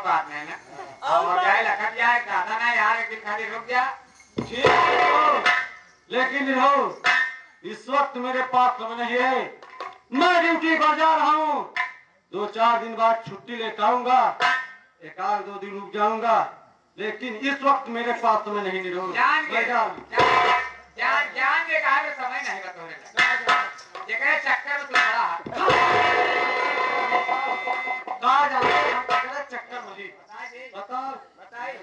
बात नहीं ना और जाए लखन जाए ज्यादा ना यार एक दिन खाली रुक जा। ठीक है लेकिन रहो इस वक्त मेरे पास समय नहीं है। मैं ड्यूटी पर जा रहा हूँ। 2-4 दिन बाद छुट्टी लेकर आऊंगा। 1-2 दिन रुक जाऊंगा लेकिन इस वक्त मेरे पास समय नहीं रहो। जान के कहा समय नहीं बतौरे जगह चक्कर में तू बड़ा कहा जाते हैं चक्कर मली बताओ बताइए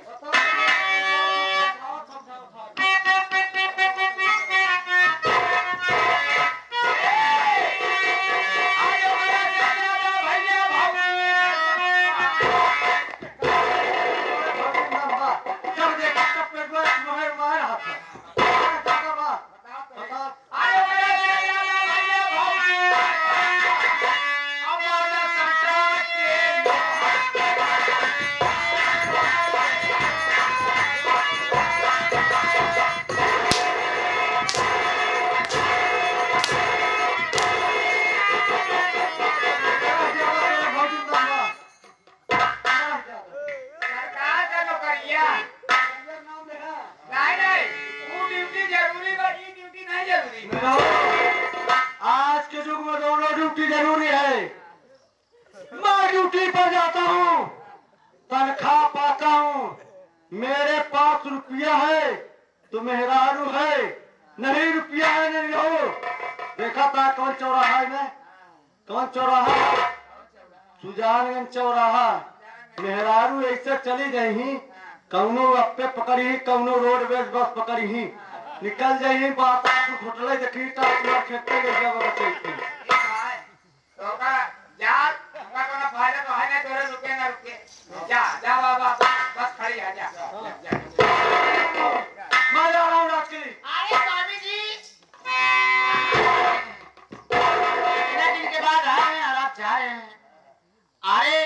आज के युग में दोनों ड्यूटी जरूरी है। मैं ड्यूटी पर जाता हूँ तनख्वाह पाता हूँ। मेरे पास रुपया है तो मेहरारू है नहीं रुपया है नहीं हो। देखा था कौन चौराहा में कौन चौराहा सुजानगंज चौराहा मेहरारू ऐसे चली गई कौनो अप्पे पकड़ी कौनो रोडवेज बस पकड़ी निकल जाइए बात होटल देखी खेते बचे तो का जा उनका कोनो फायदा तो है ना तोरे रुके ना रुके जा जा बाबा बस खड़ी आ जा मैं जा रहा हूँ रात के लिए। अरे स्वामी जी इतने दिन के बाद आए हैं और आप जा रहे हैं। अरे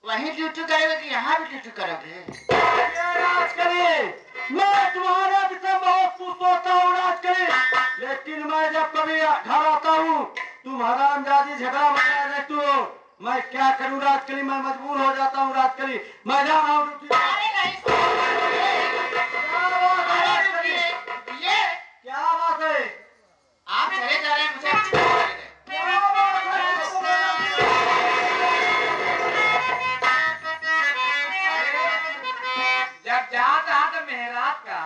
वहीं ड्यूटी करोगे कि यहाँ भी ड्यूटी करोगे? राज के लिए मैं तुम्हारे विषय बहुत कुछ सोचता हूँ राज के लिए लेकिन मैं जब कभी घर आता हूँ तुम हरामजादी झगड़ा मचा रहते हो। मैं क्या करूँ राज के लिए मैं मजबूर हो जाता हूँ राज के लिए। मैं जा रहा हूँ ड्यूटी। अरे नहीं ये क्या बात है आप चले जा रहे हैं मुझे अच्छी नहीं लग रही। क्या बात है जब जाता तो मेहरात का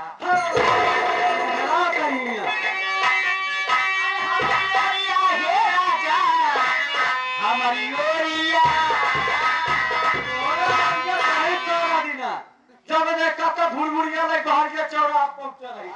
हमारी ओरिया जब देखा तो भूल भूलिया बाहर के चौराहा पहुंचा रही।